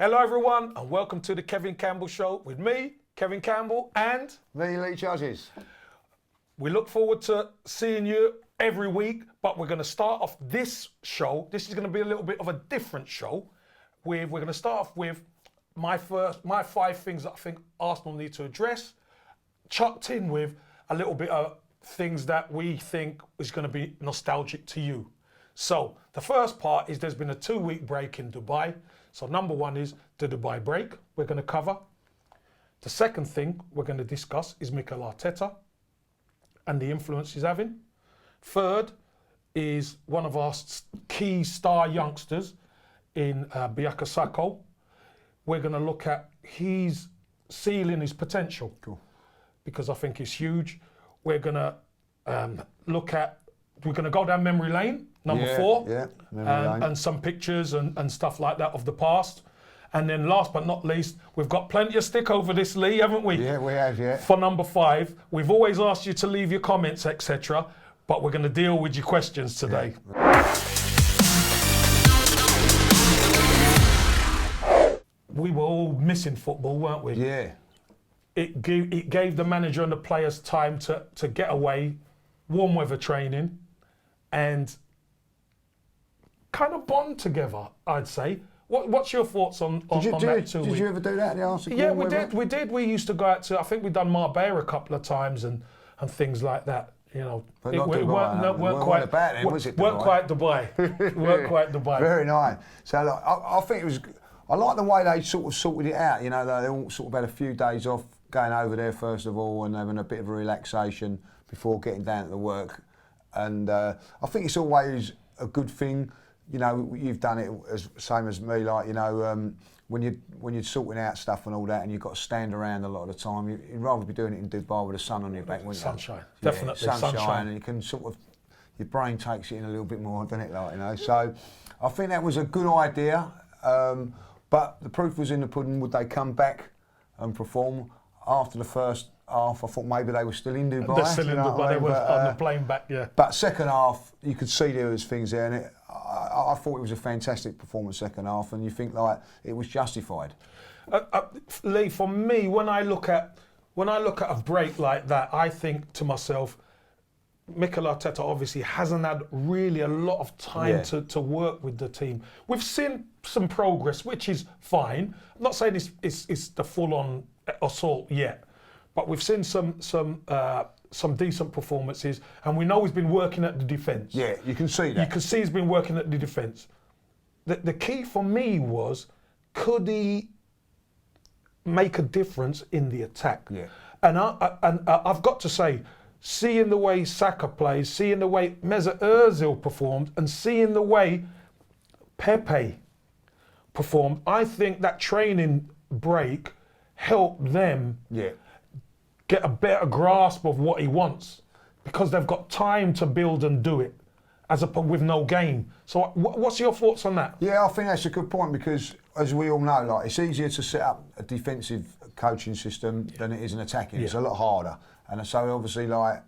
Hello everyone and welcome to the Kevin Campbell Show with me, Kevin Campbell, and me, Lee Judges. We look forward to seeing you every week, but we're going to start off this show. This is going to be a little bit of a different show. We're going to start off with my 5 things that I think Arsenal need to address, chucked in with a little bit of things that we think is going to be nostalgic to you. So the first part is there's been a 2-week break in Dubai. So number 1 is the Dubai break we're going to cover. The second thing we're going to discuss is MIKEL Arteta and the influence he's having. Third is one of our key star youngsters in Bukayo Saka. We're going to look at his ceiling, his potential. Cool. Because I think it's huge. We're going to we're going to go down memory lane, number 4. Yeah, memory lane. And some pictures and stuff like that of the past. And then last but not least, we've got plenty of stick over this, Lee, haven't we? Yeah, we have, yeah. For number 5, we've always asked you to leave your comments, etc. But we're going to deal with your questions today. Yeah. We were all missing football, weren't we? Yeah. It gave the manager and the players time to get away, warm weather training, and kind of bond together, I'd say. What's your thoughts on that 2 weeks? Did you ever do that at the Arsenal? Yeah, we did. We used to go out to, I think we'd done Marbella a couple of times and things like that. You know, but not Dubai, weren't quite Dubai. Very nice. So look, I think it was. I like the way they sort of sorted it out. You know, they all sort of had a few days off, going over there first of all, and having a bit of a relaxation before getting down to the work. And I think it's always a good thing. You know, you've done it as same as me. Like, you know, when you're sorting out stuff and all that, and you've got to stand around a lot of the time, you'd rather be doing it in Dubai with the sun on your back, wouldn't you? Sunshine, yeah, definitely sunshine, and you can sort of, your brain takes it in a little bit more, doesn't it? Like, you know, so I think that was a good idea. But the proof was in the pudding. Would they come back and perform after the first half? I thought maybe they were still in Dubai. They're still in Dubai. They were on the plane back, yeah. But second half, you could see there was things there, and I thought it was a fantastic performance second half, and you think like it was justified. Lee, for me, when I look at a break like that, I think to myself, MIKEL Arteta obviously hasn't had really a lot of time to work with the team. We've seen some progress, which is fine. I'm not saying it's the full-on assault yet, but we've seen some decent performances, and we know he's been working at the defence. Yeah, you can see that. You can see he's been working at the defence. The key for me was, could he make a difference in the attack? Yeah. And I've got to say, seeing the way Saka plays, seeing the way Mesut Ozil performed, and seeing the way Pepe performed, I think that training break helped them get a better grasp of what he wants, because they've got time to build and do it, as opposed with no game. So what's your thoughts on that? Yeah, I think that's a good point, because as we all know, like, it's easier to set up a defensive coaching system than it is an attacking. It's a lot harder. And so obviously, like,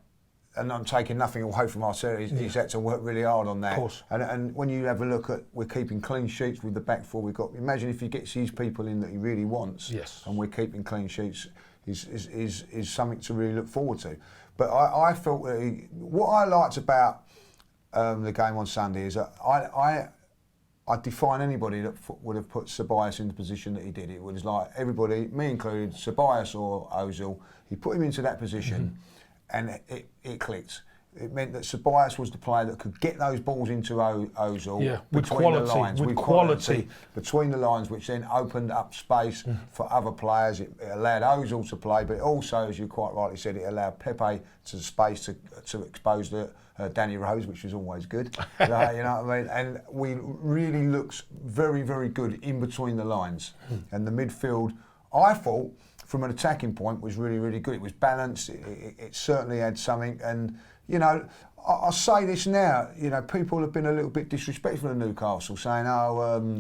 and I'm taking nothing away from Arteta, he's had to work really hard on that. Of course. And when you have a look at, we're keeping clean sheets with the back four we've got. Imagine if he gets these people in that he really wants, and we're keeping clean sheets, is something to really look forward to. But I felt that what I liked about the game on Sunday is that I'd define anybody that would have put Ceballos in the position that he did. It was like everybody, me included, Ceballos or Ozil, he put him into that position, and it clicked. It meant that Ceballos was the player that could get those balls into Ozil with quality between the lines, which then opened up space for other players. It allowed Ozil to play, but it also, as you quite rightly said, it allowed Pepe to space to expose the Danny Rose, which was always good. You know what I mean? And we really looked very, very good in between the lines. And the midfield, I thought, from an attacking point, was really, really good. It was balanced. It certainly had something. And, you know, I'll say this now, you know, people have been a little bit disrespectful of Newcastle, saying,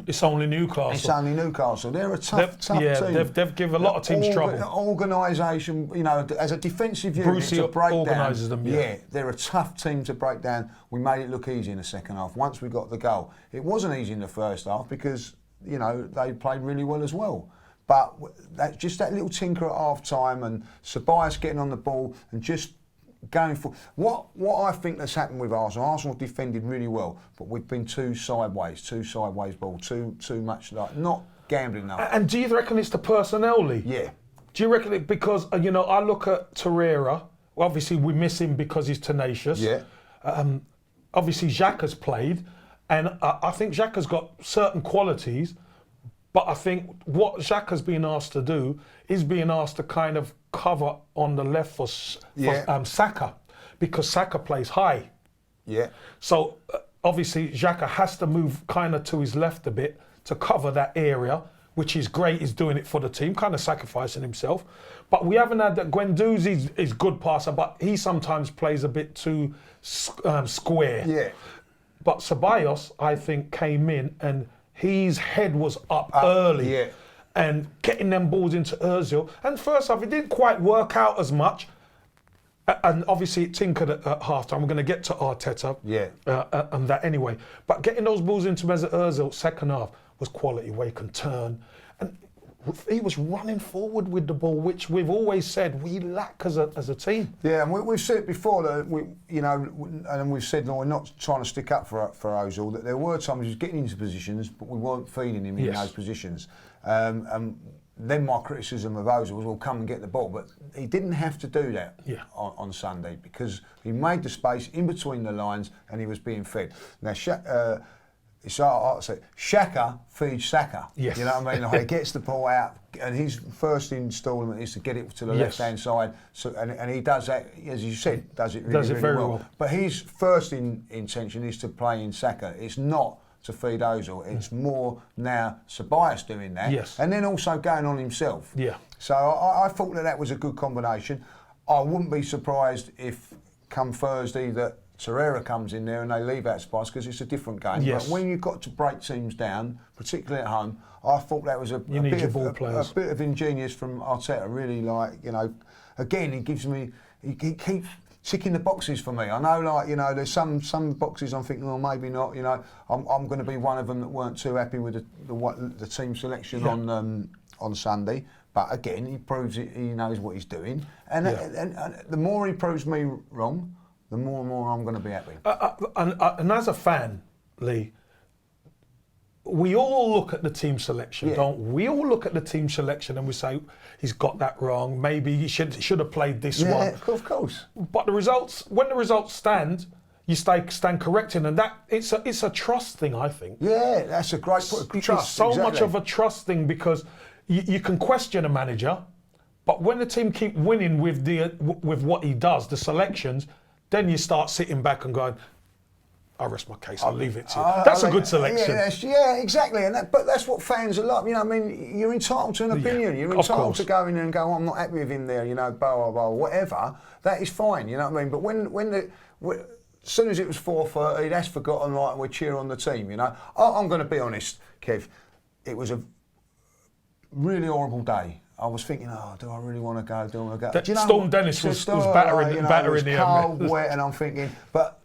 it's only Newcastle. It's only Newcastle. They're a tough team. They've given a lot of teams trouble. Organisation, you know, as a defensive unit to break organises them, they're a tough team to break down. We made it look easy in the second half once we got the goal. It wasn't easy in the first half because you know, they played really well as well. But that's just that little tinker at half time, and Ceballos getting on the ball and just going for what I think that's happened with Arsenal. Arsenal defended really well, but we've been too sideways ball, too much, like not gambling enough. And do you reckon it's the personnel, Lee? Yeah. Do you reckon it because you know, I look at Torreira. Well, obviously we miss him because he's tenacious. Yeah. Obviously Xhaka's played, and I think Xhaka's got certain qualities. But I think what Xhaka's being asked to do is being asked to kind of cover on the left for Saka, because Saka plays high. Yeah. So obviously Xhaka has to move kind of to his left a bit to cover that area, which is great. He's doing it for the team, kind of sacrificing himself. But we haven't had that. Guendouzi is good passer, but he sometimes plays a bit too square. Yeah. But Ceballos, I think, came in and his head was up early. Yeah. And getting them balls into Ozil. And first off, it didn't quite work out as much. And obviously it tinkered at half time. We're going to get to Arteta and that anyway. But getting those balls into Ozil second half was quality, where he can turn. And he was running forward with the ball, which we've always said we lack as a team. Yeah, and we've said it before that and we've said we're not trying to stick up for Ozil. That there were times he was getting into positions, but we weren't feeding him in those positions. And then my criticism of Ozil was, well, come and get the ball, but he didn't have to do that on Sunday, because he made the space in between the lines and he was being fed. Now, Xhaka feeds Saka. Yes. You know what I mean? Like, he gets the ball out, and his first instalment is to get it to the left-hand side. So, and he does that, as you said, does it really very well. But his first intention is to play in Saka. It's not to feed Ozil. It's more now Ceballos doing that. Yes. And then also going on himself. Yeah. So I thought that was a good combination. I wouldn't be surprised if come Thursday that Torreira comes in there and they leave out Spice, because it's a different game. Yes. But when you've got to break teams down, particularly at home, I thought that was a bit of ingenious from Arteta. Really, like, you know, again, he keeps ticking the boxes for me. I know, like, you know, there's some boxes I'm thinking, well, maybe not. You know, I'm going to be one of them that weren't too happy with the team selection on Sunday. But again, he proves he knows what he's doing, and the more he proves me wrong, the more and more I'm going to be happy. And as a fan, Lee, we all look at the team selection, don't we? We all look at the team selection and we say, he's got that wrong. Maybe he should have played this one. Yeah, of course. But the results, when the results stand, you stand corrected, and that it's a trust thing, I think. Yeah, that's a great trust. It's so much of a trust thing, because you can question a manager, but when the team keep winning with what he does, the selections, then you start sitting back and going, I rest my case, I'll leave it to you. That's a good selection. Yeah, exactly. But that's what fans are like. You know, I mean, you're entitled to an opinion. You're entitled to go in and go, I'm not happy with him there, you know, blah, blah, blah, whatever. That is fine, you know what I mean? But when as soon as it was 4:30, that's forgotten, like, we cheer on the team, you know. I'm going to be honest, Kev, it was a really horrible day. I was thinking, do I really want to go? Do I want to go? Do you know Storm Dennis was battering the cold, wet, and I'm thinking, but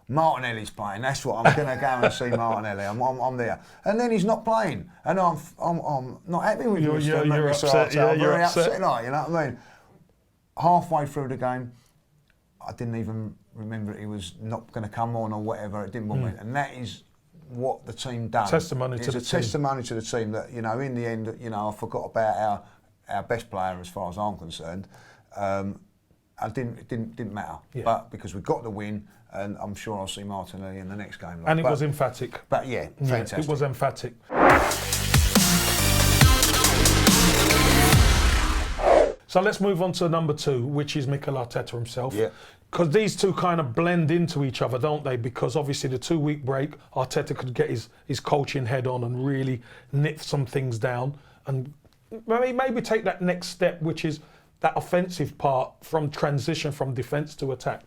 Martinelli's playing. That's what I'm going to go and see Martinelli. I'm there, and then he's not playing, and I'm not happy with him. You're upset. I'm very upset. Like, you know what I mean? Halfway through the game, I didn't even remember he was not going to come on or whatever. It didn't bother me, and that is what the team done. Testimony to the team that, you know, in the end, you know, I forgot about our best player as far as I'm concerned. It didn't matter, but because we got the win, and I'm sure I'll see Martinelli in the next game. And it was emphatic. But yeah, fantastic. It was emphatic. So let's move on to number 2, which is MIKEL Arteta himself. Yeah. Because these two kind of blend into each other, don't they? Because obviously the 2-week break, Arteta could get his coaching head on and really nip some things down, and maybe take that next step, which is that offensive part, from transition from defence to attack.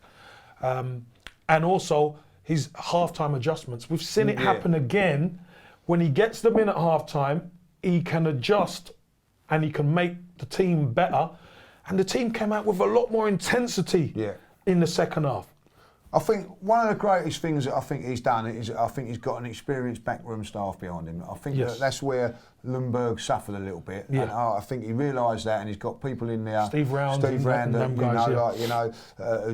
And also his half-time adjustments. We've seen it happen again. When he gets them in at half-time, he can adjust and he can make the team better. And the team came out with a lot more intensity in the second half. I think one of the greatest things that I think he's done is I think he's got an experienced backroom staff behind him. I think that's where Lundberg suffered a little bit. Yeah. And I think he realised that, and he's got people in there. Steve Round, who's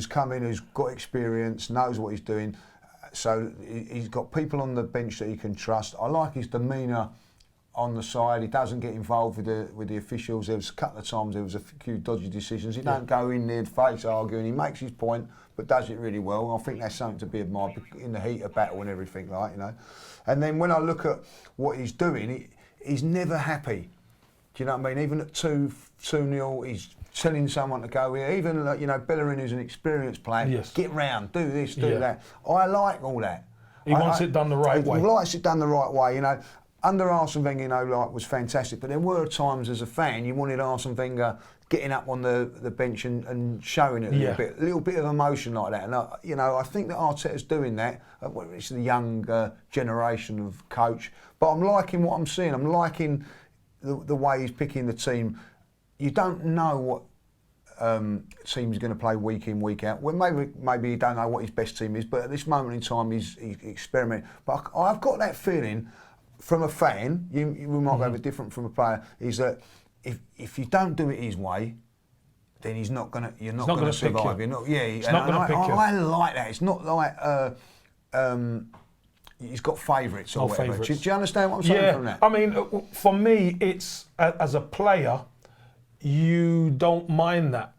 come in, who's got experience, knows what he's doing. So he's got people on the bench that he can trust. I like his demeanour on the side. He doesn't get involved with the officials. There was a couple of times there was a few dodgy decisions. He don't go in there face arguing. He makes his point, but does it really well. And I think that's something to be admired in the heat of battle and everything, like, you know. And then when I look at what he's doing, he's never happy. Do you know what I mean? Even at 2-0, he's telling someone to go here. Even, like, you know, Bellerin, who's an experienced player, get round, do this, do that. I like all that. He wants it done the right way. He likes it done the right way, you know. Under Arsene Wenger, you know, like, was fantastic, but there were times as a fan you wanted Arsene Wenger getting up on the bench and showing it a little bit of emotion like that. And you know, I think that Arteta's doing that. It's the young generation of coach, but I'm liking what I'm seeing. I'm liking the way he's picking the team. You don't know what team is going to play week in, week out. Well, maybe you don't know what his best team is, but at this moment in time, he's experimenting. But I've got that feeling. From a fan, we might have it different from a player, is that if you don't do it his way, then you're not going to survive. I like that. It's not like he's got favourites or whatever. Do you understand what I'm saying from that? I mean, for me, it's as a player, you don't mind that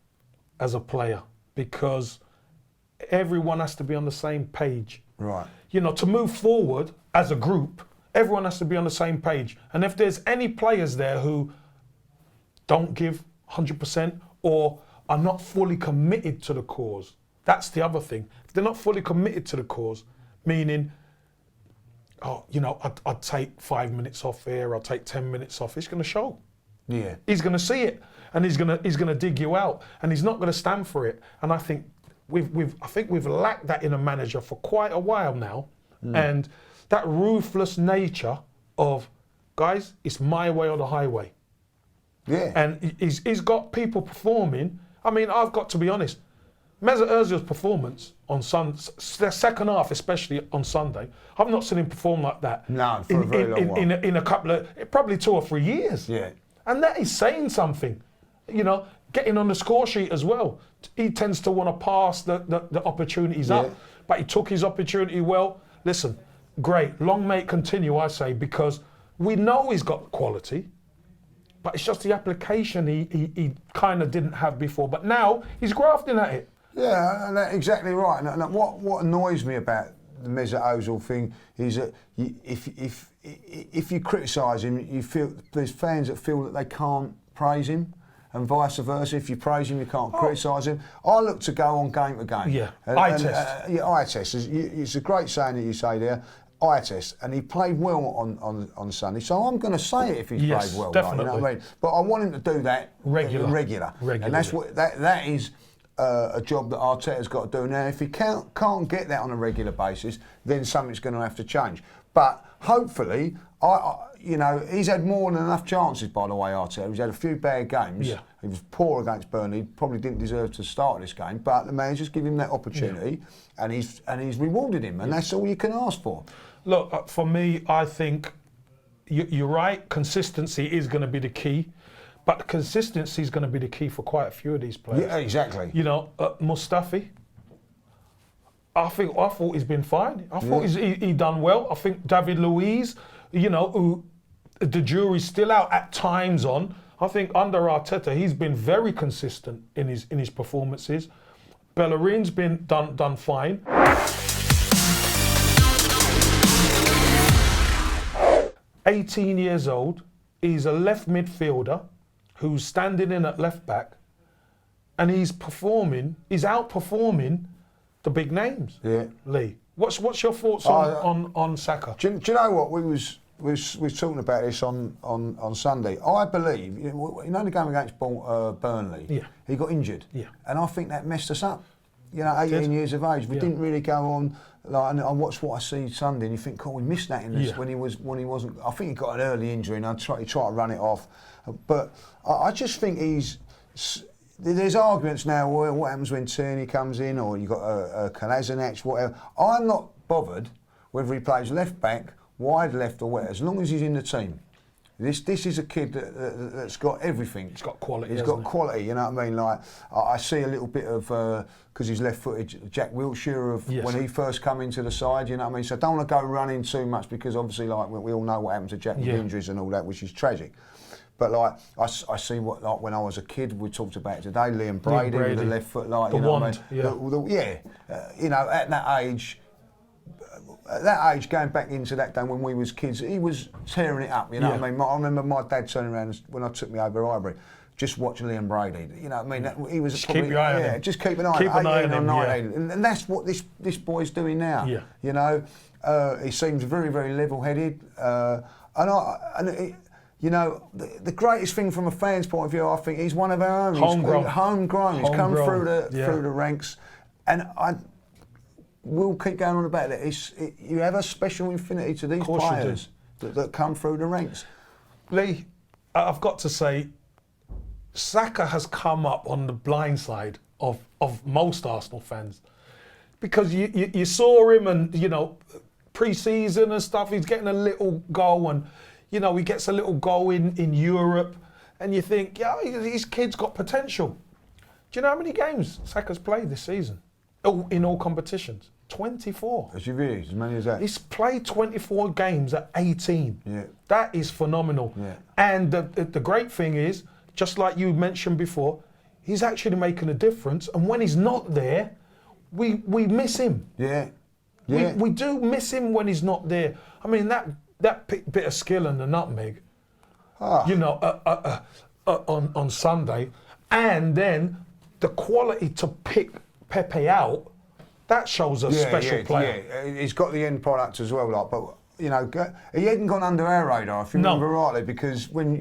as a player because everyone has to be on the same page. Right. You know, to move forward as a group, everyone has to be on the same page. And if there's any players there who don't give 100% or are not fully committed to the cause, that's the other thing. If they're not fully committed to the cause, meaning, oh, you know, I'd take 5 minutes off here, I'll take 10 minutes off, it's going to show. Yeah. He's going to see it, and he's going to dig you out, and he's not going to stand for it. And I think we've lacked that in a manager for quite a while now, and that ruthless nature of, guys, it's my way or the highway. Yeah. And he's got people performing. I mean, I've got to be honest. Mesut Ozil's performance on the second half, especially on Sunday, I've not seen him perform like that. No, for a very long while. In a couple of, probably 2 or 3 years. Yeah. And that is saying something. You know, getting on the score sheet as well. He tends to want to pass the opportunities up, but he took his opportunity well. Listen, great, long may it continue, I say, because we know he's got quality, but it's just the application he kind of didn't have before. But now he's grafting at it. Yeah, that's exactly right. And what annoys me about the Mesut Ozil thing is that if you criticise him, you feel there's fans that feel that they can't praise him. And vice versa, if you praise him, you can't criticise him. I look to go on game to game. Yeah, eye test. Eye test. It's a great saying that you say there. Eye test, and he played well on Sunday. So I'm going to say it if he's played well. Definitely. Right, you know what I mean? But I want him to do that regular. And that's what that is a job that Arteta's got to do. Now, if he can't get that on a regular basis, then something's going to have to change. But hopefully, you know, he's had more than enough chances, by the way, Arteta. He's had a few bad games. Yeah. He was poor against Burnley, probably didn't deserve to start this game, but the manager's given him that opportunity, and he's rewarded him, and that's all you can ask for. Look, for me, I think you're right, consistency is going to be the key, but consistency is going to be the key for quite a few of these players. Yeah, exactly. You know, Mustafi, I thought he's been fine. I thought he done well. I think David Luiz, you know, who the jury's still out at times on. I think under Arteta, he's been very consistent in his performances. Bellerin's been done fine. 18 years old, he's a left midfielder who's standing in at left back, and he's outperforming the big names. Yeah, Lee. What's your thoughts on Saka? Do you know what we was talking about this on Sunday? I believe you know the game against Burnley. He got injured. And I think that messed us up. You know, 18 years of age, we didn't really go on. Like, and I watched what I see Sunday, and you think, we missed that in this when he wasn't. I think he got an early injury, and he tried to run it off. But I just think there's arguments now. Well, what happens when Tierney comes in, or you got a Kolasinac, whatever? I'm not bothered whether he plays left back, wide left, or whatever, as long as he's in the team. This is a kid that's got everything. He's got quality. He's got quality. You know what I mean? Like I see a little bit of because he's left-footed. Jack Wilshere of when he first come into the side. You know what I mean? So I don't want to go running too much because obviously, like we all know what happened to Jack with injuries and all that, which is tragic. But like I see what, like when I was a kid, we talked about it today. Liam Brady with the left foot, like the you know wand, what I mean? You know, at that age. At that age, going back into that day when we was kids, he was tearing it up. You know what I mean? I remember my dad turning around when I took me over Highbury, just watching Liam Brady. You know what I mean? He was just probably, keep your eye on him. Just keep an eye on him. And that's what this boy's doing now. Yeah. You know, he seems very, very level-headed. You know, the greatest thing from a fan's point of view, I think, he's one of our own. Homegrown. He's come through the ranks, and we'll keep going on about it. You have a special infinity to these players that come through the ranks. Lee, I've got to say, Saka has come up on the blind side of most Arsenal fans, because you saw him and, you know, pre-season and stuff, he's getting a little goal and, you know, he gets a little goal in Europe and you think, yeah, these kids got potential. Do you know how many games Saka's played this season? In all competitions? 24. As you really, as many as that. He's played 24 games at 18. Yeah. That is phenomenal. Yeah. And the great thing is, just like you mentioned before, he's actually making a difference. And when he's not there, we miss him. Yeah. We do miss him when he's not there. I mean, that bit of skill and the nutmeg, you know, on Sunday, and then the quality to pick Pepe out, that shows a special player. Yeah, he's got the end product as well, like, but you know, he hadn't gone under our radar, if you remember rightly, because when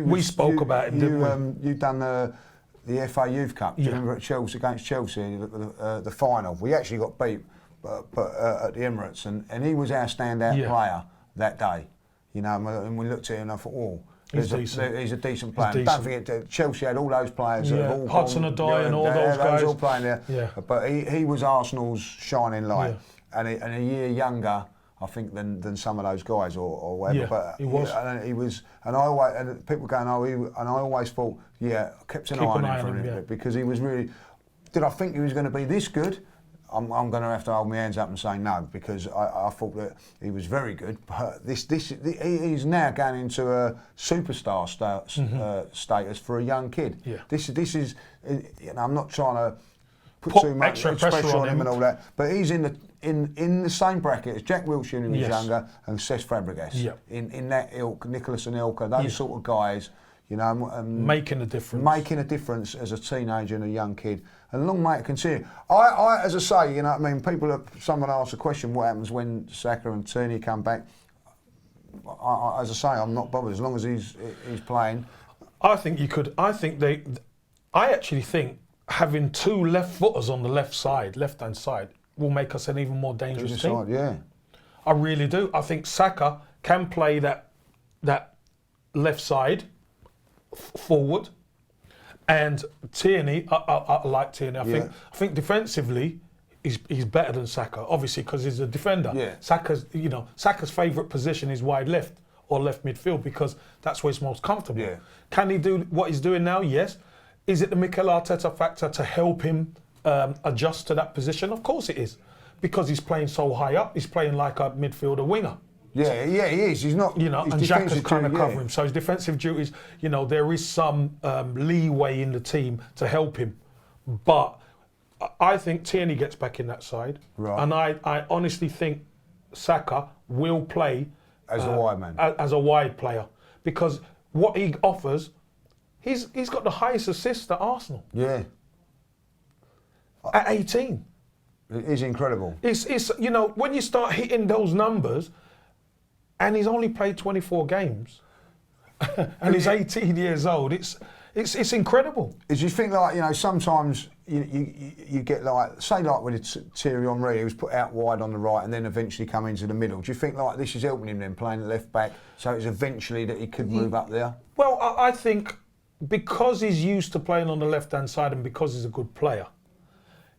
we spoke about him, didn't we? You done the FA Youth Cup. Do you remember at Chelsea against Chelsea, the final? We actually got beat, but at the Emirates, and he was our standout player that day. You know, and we looked at him and I thought, oh. He's a decent player. Don't forget that Chelsea had all those players that have all Hudson-Odoi and all those guys. All playing there. Yeah. But he was Arsenal's shining light, and a year younger, I think, than some of those guys or whatever. Yeah, but he was. He was, and I always, and people going, and I always thought, I kept an eye on him for a bit because he was really. Did I think he was going to be this good? I'm going to have to hold my hands up and say no, because I thought that he was very good. But he's now going into a superstar status for a young kid. Yeah. This is, you know, I'm not trying to put too much pressure on him and all that, but he's in the same bracket as Jack Wilshere, who was younger, and Cesc Fabregas. Yeah. In that ilk, Nicholas Anelka, those sort of guys. You know, making a difference. Making a difference as a teenager and a young kid. And long may it continue. I, as I say, you know what I mean, someone asked a question, what happens when Saka and Tierney come back? As I say, I'm not bothered, as long as he's playing. I actually think having two left footers on the left-hand side, will make us an even more dangerous team. Yeah. I really do. I think Saka can play that left side forward, and Tierney, I like Tierney. I think defensively he's better than Saka, obviously because he's a defender. Yeah. Saka's favourite position is wide left or left midfield because that's where he's most comfortable. Yeah. Can he do what he's doing now? Yes. Is it the MIKEL ARTETA factor to help him adjust to that position? Of course it is, because he's playing so high up. He's playing like a midfielder winger. Yeah, he is. He's not. You know, and Jack is kind of covering him. So his defensive duties, you know, there is some leeway in the team to help him. But I think Tierney gets back in that side. Right. And I honestly think Saka will play as a wide man. As a wide player. Because what he offers, he's got the highest assists at Arsenal. Yeah. At 18. It is incredible. It's you know, when you start hitting those numbers, and he's only played 24 games, and he's 18 years old. It's incredible. Is you think like, you know, sometimes you get like, say like with Thierry Henry, he was put out wide on the right and then eventually come into the middle. Do you think like this is helping him then playing left back, so it's eventually that he could move up there? Well, I think because he's used to playing on the left-hand side and because he's a good player,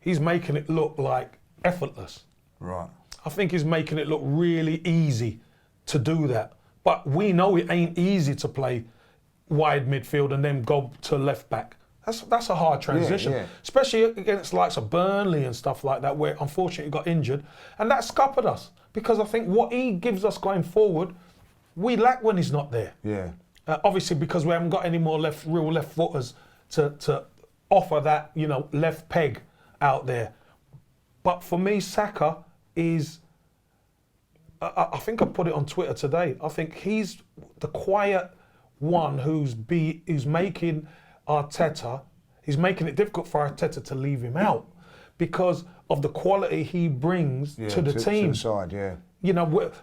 he's making it look like effortless. Right. I think he's making it look really easy to do that. But we know it ain't easy to play wide midfield and then go to left back. That's a hard transition, especially against likes of Burnley and stuff like that, where unfortunately he got injured. And that scuppered us, because I think what he gives us going forward, we lack when he's not there. Yeah. Obviously, because we haven't got any more real left footers to offer that, left peg out there. But for me, Saka is, I think I put it on Twitter today, I think he's the quiet one who's making Arteta, he's making it difficult for Arteta to leave him out because of the quality he brings to the team. To the side, yeah.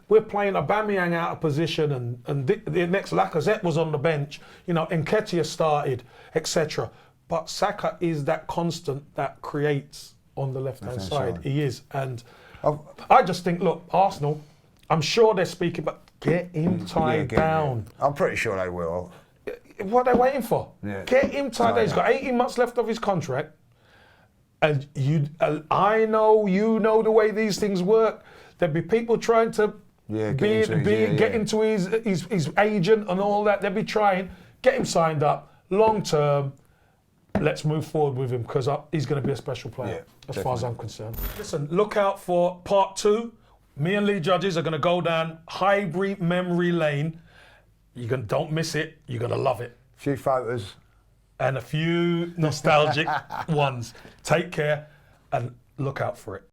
We're playing Aubameyang out of position, and the next Lacazette was on the bench. Nketiah started, etc. But Saka is that constant that creates on the left-hand side. He is, and I just think, look, Arsenal, I'm sure they're speaking, but get him tied down. Yeah. I'm pretty sure they will. What are they waiting for? Yeah. Get him tied down. He's got 18 months left of his contract, and I know you know the way these things work. There'd be people trying to get into his agent and all that. They'd be trying, get him signed up, long term. Let's move forward with him, because he's going to be a special player, as far as I'm concerned. Listen, look out for part 2. Me and Lee Judges are going to go down Highbury memory lane. Don't miss it. You're going to love it. A few photos. And a few nostalgic ones. Take care and look out for it.